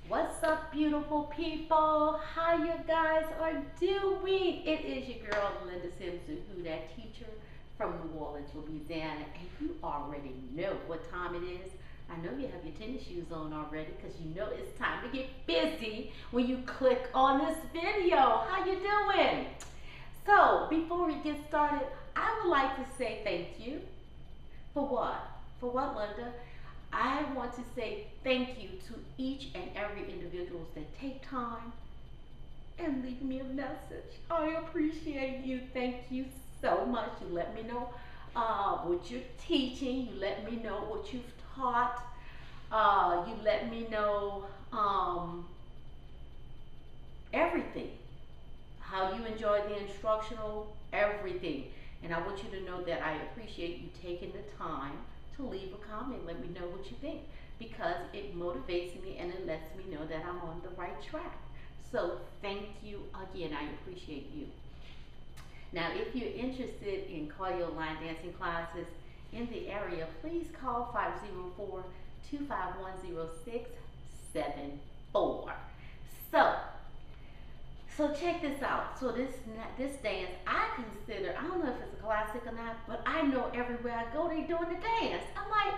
What's up, beautiful people? How you guys are doing? It is your girl, Linda Simpson, who that teacher from New Orleans, Louisiana, and you already know what time it is. I know you have your tennis shoes on already because you know it's time to get busy when you click on this video. How you doing? So, before we get started, I would like to say thank you. For what? For what, Linda? I want to say thank you to each and every individuals that take time and leave me a message. I appreciate you. Thank you so much. You let me know what you're teaching. You let me know what you've taught. You let me know everything. How you enjoy the instructional, everything. And I want you to know that I appreciate you taking the time to leave a comment. Let me know what you think because it motivates me and it lets me know that I'm on the right track. So thank you again. I appreciate you. Now, if you're interested in cardio line dancing classes in the area, please call 504-251-0674. So check this out. So this dance, I consider, I don't know if it's a classic or not, but I know everywhere I go, they doing the dance. I'm like,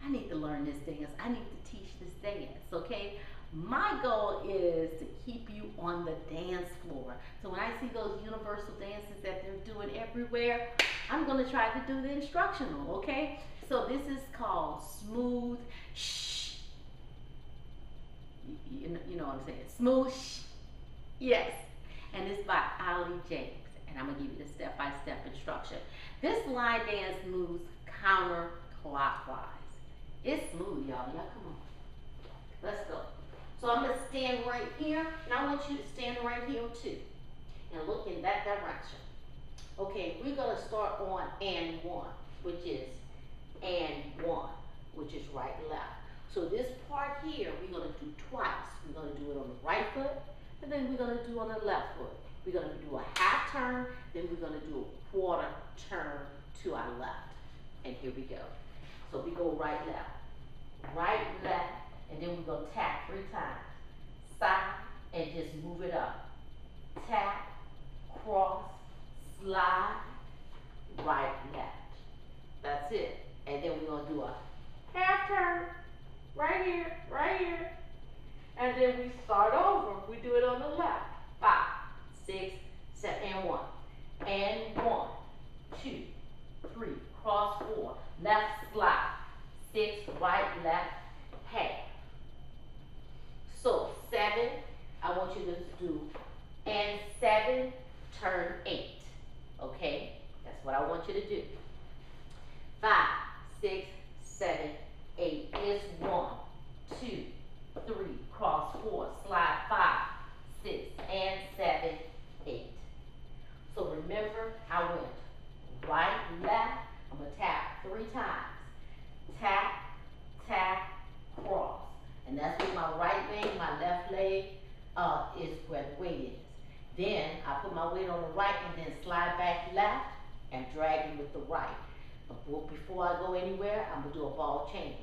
I need to learn this dance. I need to teach this dance, okay? My goal is to keep you on the dance floor. So when I see those universal dances that they're doing everywhere, I'm gonna try to do the instructional, okay? So this is called Smooth Shh. You know what I'm saying? Smooth Shh. Yes. And it's by Ali James. And I'm gonna give you the step-by-step instruction. This line dance moves counterclockwise. It's smooth, y'all. Y'all come on. Let's go. So I'm gonna stand right here, and I want you to stand right here too, and look in that direction. Okay, we're gonna start on and one, which is and one, which is right and left. So this part here, we're gonna do twice. We're gonna do it on the right foot, and then we're gonna do on the left foot. We're gonna do a half turn, then we're gonna do a quarter turn to our left. And here we go. So we go right, left, and then we're gonna tap 3 times. Side, and just move it up. Tap, cross, slide, right, left. That's it. And then we're gonna do a half turn, right here. And then we start over. We do it on the left. 5, 6, 7, and 1. And 1, 2, 3, cross 4, left slide, 6, right, left, half. So 7, I want you to do, and 7, turn 8. Okay? That's what I want you to do. 5, 6, 7, 8 is 1, 2, 3, cross 4, slide 5, 6, and 7, 8. So remember, I went right, left. I'm gonna tap 3 times. Tap, cross. And that's with my right leg, my left leg is where the weight is. Then I put my weight on the right and then slide back left and drag it with the right. But before I go anywhere, I'm gonna do a ball change.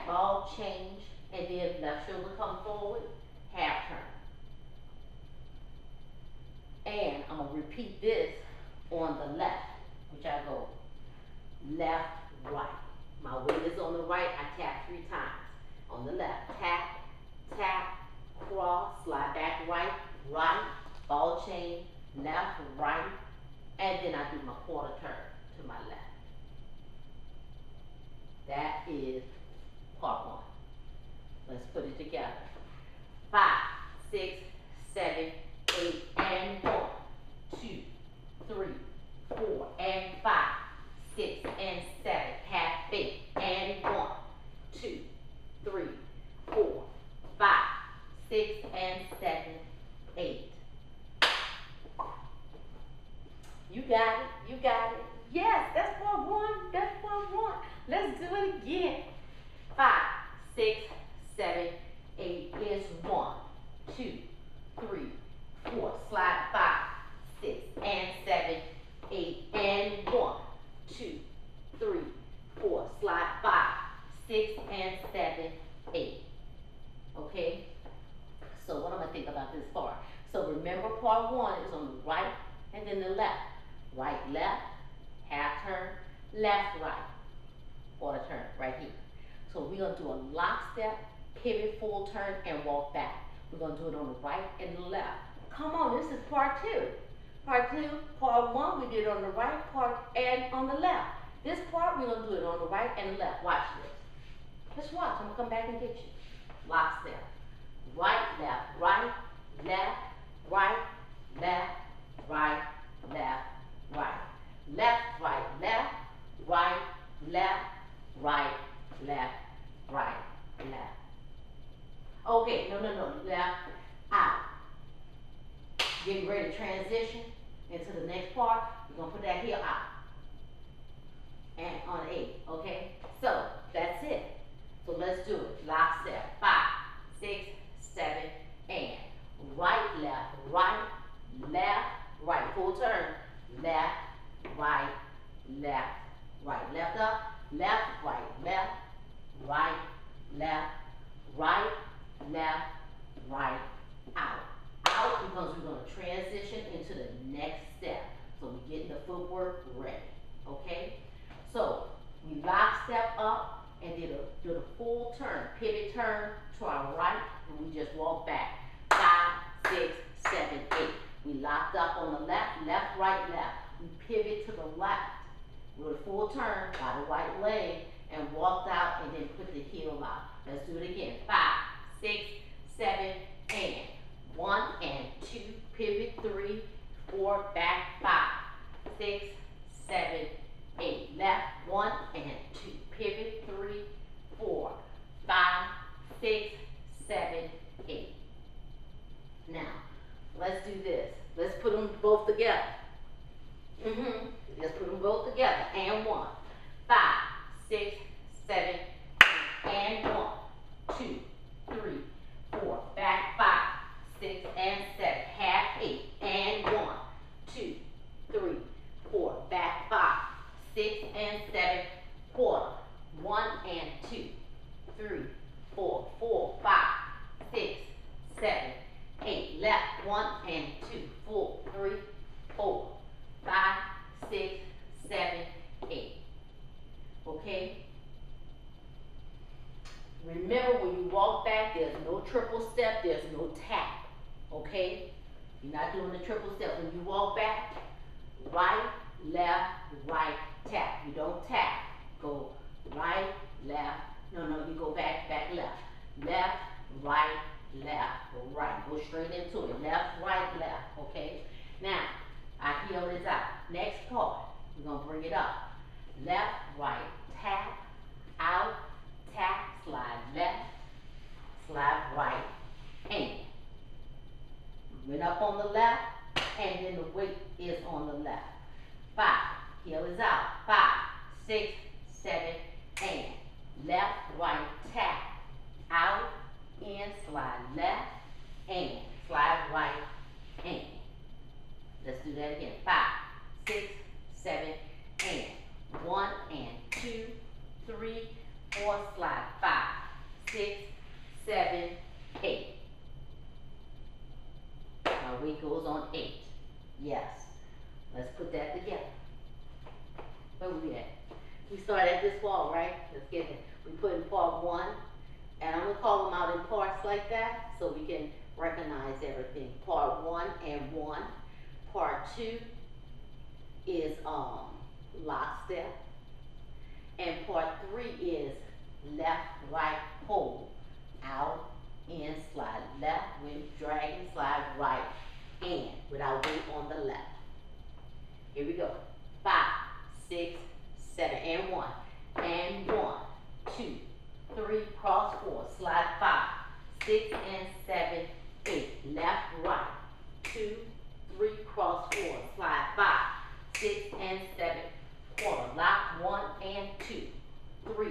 Ball change, and then left shoulder come forward, half turn. And I'm gonna repeat this on the left, which I go left, right. My weight is on the right, I tap 3 times. On the left, tap, cross, slide back right, ball change, left, right, and then I do my quarter turn to my left. That is part 1. Let's put it together. 5, 6, 7, 8, and 1, 2, 3, 4, and 5, 6, and 7, half beat, and 1, 2, 3, 4, 5, 6, and 7, 8. You got it. Yes, that's part 1. Let's do it again. 5, 6, 7, 8 is 1, 2, 3, 4, slide 5, 6, and 7, 8, and 1, 2, 3, 4, slide 5, 6, and 7, 8. Okay? So what am I think about this part? So remember part one is on the right and then the left. Right, left, half turn, left, right, quarter turn, right here. So we're gonna do a lockstep, pivot, full turn, and walk back. We're gonna do it on the right and the left. Come on, this is part two. Part two, part one, we did it on the right part and on the left. This part, we're gonna do it on the right and the left. Watch this. Just watch, I'm gonna come back and get you. Lockstep. Right, left, right, left, right, left, right, left, right. Left, right, left, right, left, right, left, right, left. Okay, no, left, out. Getting ready to transition into the next part. We're gonna put that heel out. And on 8, okay? So, that's it. So let's do it. Lockstep. 5, 6, 7, and right, left, right, left, right. Full turn. Left, right, left, right. Left up, left, right, left, right, left, right, left, right, out. Out because we're going to transition into the next step. So we're getting the footwork ready. Okay? So we lock step up and do the full turn, pivot turn to our right, and we just walk back. 5, 6, 7, 8. We locked up on the left, left, right, left. We pivot to the left with a full turn by the right leg and walked out and then put the heel out. Let's do it again. 5, 6, 7, and 1 and 2, pivot 3, 4, back 5, 6, 7, 8. Left 1 and 2, pivot 3, 4, 5, 6, 7, 8. Now, let's do this. Let's put them both together. Let's put them both together. And 1, 5, 6, 7, 8. And 1, 2, 3, 4. Back 5, 6, and 7. Half 8. And 1, 2, 3, 4. Back 5, 6, and 7. Quarter. 1 and 2, 3, 4. 4, 5, 6, 7, 8. Left 1 and 2. Full. 3, 4, 5, 6, 7, 8. Okay? Remember, when you walk back, there's no triple step, there's no tap. Okay? You're not doing the triple step. When you walk back, right, left, right, tap. You don't tap. Go right, left. No, you go back, left. Left, right, left, right. Go straight into it. Left, right, left. Okay? Now, our heel is out. Next part, we're going to bring it up. Left, right, tap, out, tap, slide left, slide right, and. Went up on the left, and then the weight is on the left. 5, heel is out. 5, 6, 7, and. Left, right, tap, out, in, slide left, and. Slide right, and. Let's do that again. 5, 6, 7, and. 1 and 2, 3, 4, slide 5, 6, 7, 8. Our weight goes on 8. Yes. Let's put that together. Where we at? We started at this wall, right? Let's get it. We put in part 1, and I'm gonna call them out in parts like that so we can recognize everything. Part 1 and 1. Part 2 is lockstep, and part 3 is left, right, hold, out, in, slide left, with dragging, slide right, and with our weight on the left. Here we go. 5, 6, 7, and 1, and 1, 2, 3, cross 4, slide 5, 6, and 7, 8, left, right, 2, 3, cross 4, slide 5, 6, and 7, quarter, lock 1 and 2, 3,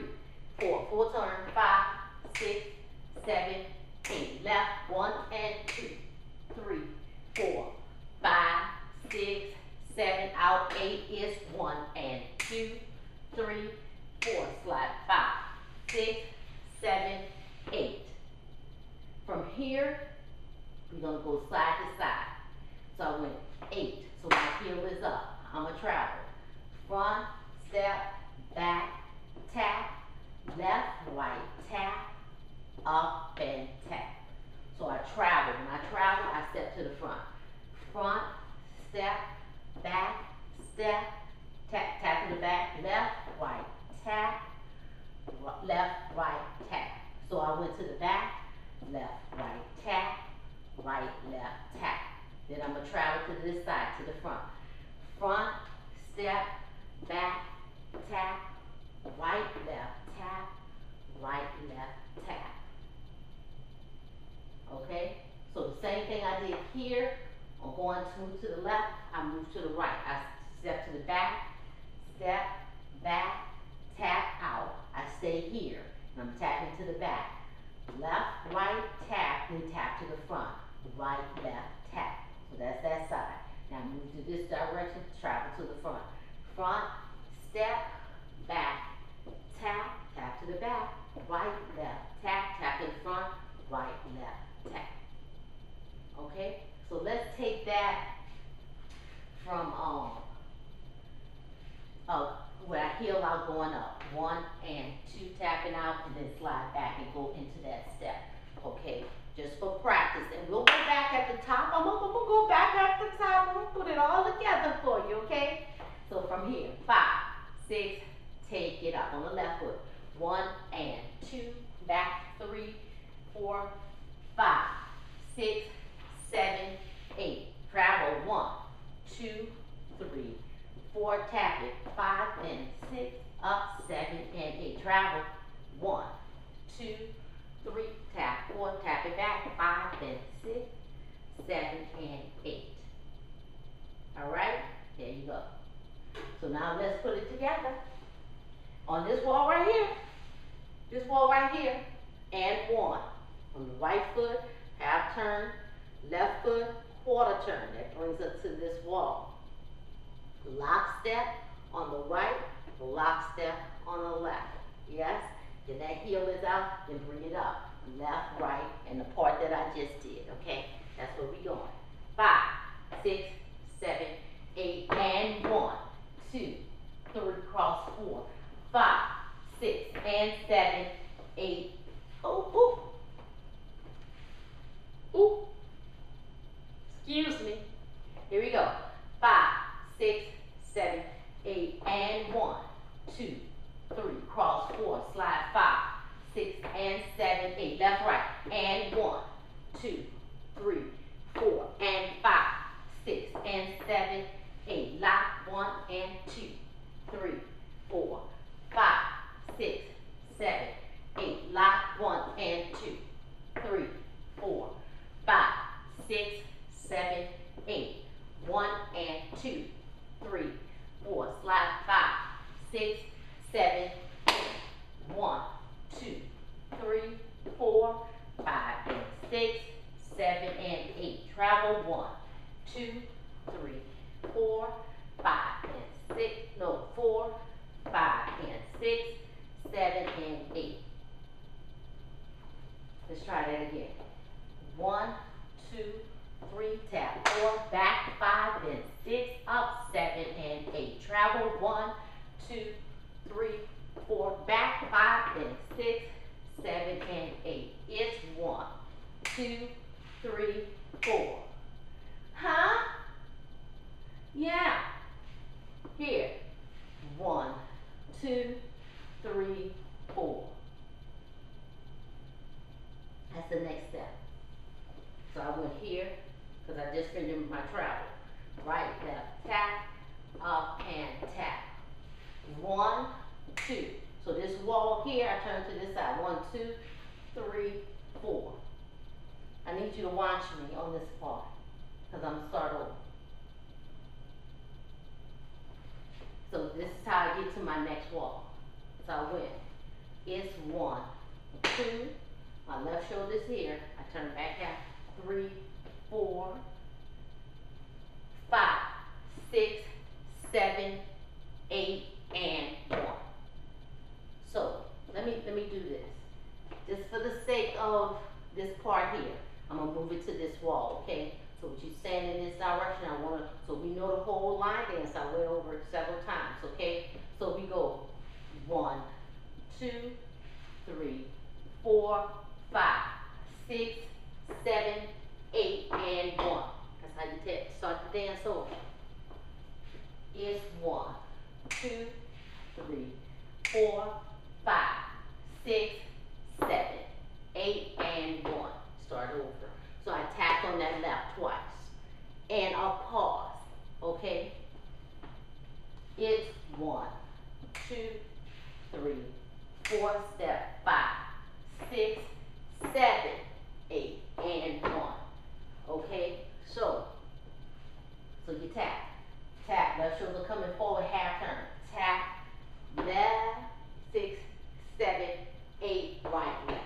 4, full turn, 5, 6, 7, 8, left 1 and 2, 3, 4, 5, 6, 7, out 8 is 1 and 2, 3, 4, slide 5, 6, 7, 8. here, we're gonna go side to side. So I went 8. So my heel is up. I'm gonna travel. Front, step, back, tap, left, right, tap, up and tap. So I travel. When I travel, I step to the front. Front, step, back, step, tap, tap to the back, left, right, tap, left, right, tap. So I went to the back, left, right, tap, right, left, tap. Then I'm gonna travel to this side, to the front. Front, step, back, tap, right, left, tap, right, left, tap. Okay? So the same thing I did here, I'm going to move to the left, I move to the right. I step to the back, step, back, tap out. I stay here, and I'm tapping to the back. Left, right, tap, then tap to the front. Right, left, tap. So that's that side. Now move to this direction, travel to the front. Front, step, back, tap, tap to the back. Right, left, tap, tap to the front. Right, left, tap. Okay? So let's take that from where I heel out going up. 1 and 2 tapping out, and then slide back and go into that step. Okay? Just for practice. And we'll go back at the top. I'm gonna go back at the top. I'm gonna put it all together for you, okay? So from here, 5, 6, take it up on the left foot. 1 and 2, back, 3, 4, 5, 6, 7, 8. Travel 1, 2, 3, 4, tap it. 5 and 6, up, 7 and 8. Travel 1, 2, 3, tap, 4, tap it back. 5 and 6, 7 and 8. All right, there you go. So now let's put it together. On this wall right here, and 1. On the right foot, half turn, left foot, quarter turn. That brings us to this wall. Lock step on the right, lock step on the left. Yes? Then that heel is out, then bring it up. Left, right, and the part that I just did, okay? That's where we're going. 5, 6, 7, 8, and 1, 2, 3, cross 4, 5, 6, and 7, 8. Oh, ooh. Ooh. Excuse me. Here we go. 5, 6, 7, 8, and 1, 2, 3, cross 4, slide 5, 6, and 7, 8. Left, right, and 1, 2, 3, 4, and 5, 6, and 7, 8. Lock 1 and 2, 3, 4, 5, 6, 7, 8. Lock 1 and 2, 3, 4, 5, 6, 7, 8. 1 and 2, 3, 4. Slide 5, 6, 7, 8. 1, 2, 3, 4, 5, and 6, 7, and 8. Travel 1, 2, 3, 4, 5, and 6. No, 4, 5, and 6, 7, and 8. Let's try that again. 1, 2, 3, tap 4, back 5, then 6, up 7, and 8. Travel 1, 2, 3, 4, back 5, then 6, 7, and 8. It's 1, 2, 3, 4. Huh? Yeah. Here. 1, 2, 3, 4. That's the next step. So I went here, because I just finished my travel. Right, left, tap, up, and tap. 1, 2. So this wall here, I turn to this side. 1, 2, 3, 4. I need you to watch me on this part, because I'm gonna start over. So this is how I get to my next wall. So I went. It's 1, 2. My left shoulder's here. I turn back out. 3, 4, 5, 6, 7, 8, and 1. So let me do this. Just for the sake of this part here. I'm gonna move it to this wall, okay? So what you stand in this direction, so we know the whole line dance. I went over it several times, okay? So we go 1, 2, 3, 4, 5, 6, 7, 8, and 1. That's how you start the dance over. It's 1, 2, 3, 4, 5, 6, 7, 8, and 1. Start over. So I tap on that left twice. And I'll pause. Okay? It's 1, 2, 3, 4, step, 5, 6, 7, 8, and 1. Okay? So you tap. Tap, left shoulder coming forward, half turn. Tap, left, 6, 7, 8, right, left.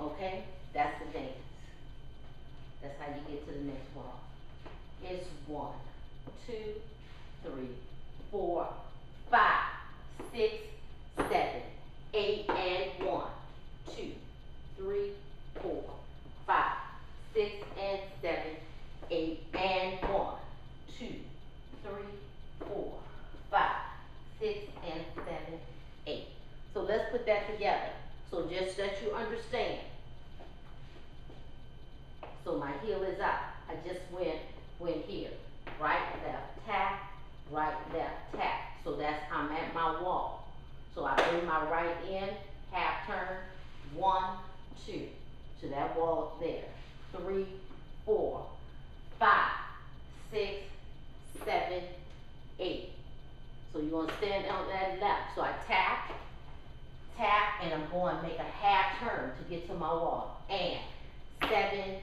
Okay? That's the dance. That's how you get to the next wall. It's 1, 2, 3, 4, 5, 6, 7, 8, and 1, 2, 3, 4, 5, 6, and 7, 8, and 1, 2, 3, 4, 5, 6, and 7, 8. So let's put that together. So just that you understand. So my heel is out. I just went here. Right, left, tap, right, left, tap. So that's, I'm at my wall. So I bring my right in, half turn, 1, 2. To that wall up there. 3, 4, 5, 6, 7, 8. So you're going to stand on that left. So I tap, and I'm going to make a half turn to get to my wall. And 7,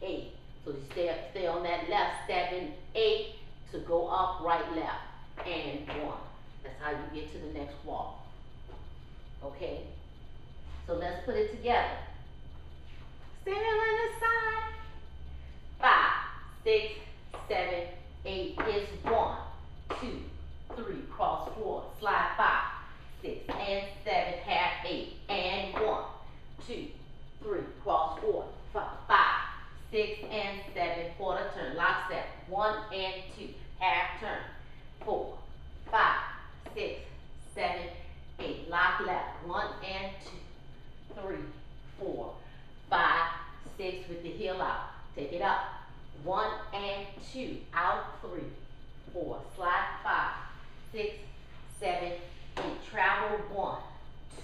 8. So you stay on that left, 7, 8, to go up, right, left, and 1. That's how you get to the next wall. Okay? So let's put it together. Stand on the side. 5, 6, 7, 8 is 1, 2, 3, cross 4, slide 5, 6, and 7, half 8, and 1, 2, 3, cross 4, 5, 6, and 7, quarter turn, lock step, 1 and 2, half turn, 4, 5, 6, 7, 8, lock left, 1 and 2, 3, 4, 5, 6 with the heel out, take it up, 1 and 2, out 3, 4, slide 5, 6, 7, 8, travel 1,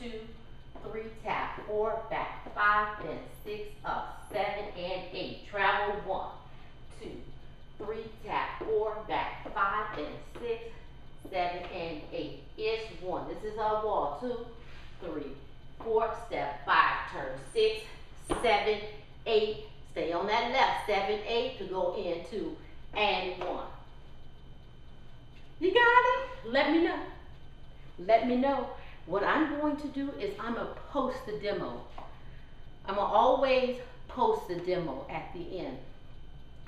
2, 3, tap, 4, back, 5, then 6, up, 7, and 8, travel 1, 2, 3, tap, 4, back, 5, then 6, 7, and 8, it's 1, this is our wall, 2, 3, 4, step, 5, turn, 6, 7, 8, stay on that left, 7, 8, to go in 2, and 1. You got it? Let me know. Let me know. What I'm going to do is I'm going to post the demo. I'm going to always post the demo at the end.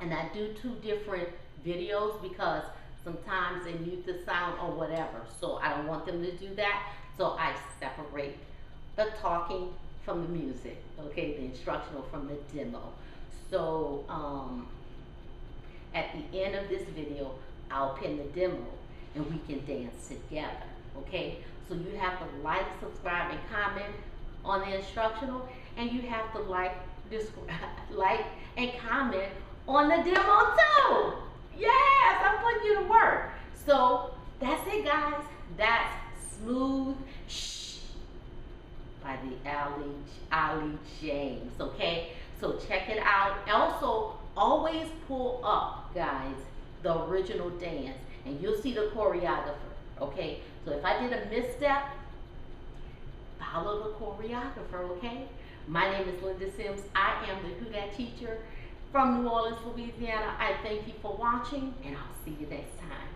And I do 2 different videos because sometimes they mute the sound or whatever. So I don't want them to do that. So I separate the talking from the music, okay, the instructional from the demo. So at the end of this video, I'll pin the demo and we can dance together, okay? So you have to like, subscribe, and comment on the instructional, and you have to like and comment on the demo too. Yes, I'm putting you to work. So that's it, guys. That's Smooth Shh by the Ali James, okay? So check it out. Also, always pull up, guys, the original dance, and you'll see the choreographer, okay? So if I did a misstep, follow the choreographer, okay? My name is Linda Sims. I am the Who Dat teacher from New Orleans, Louisiana. I thank you for watching, and I'll see you next time.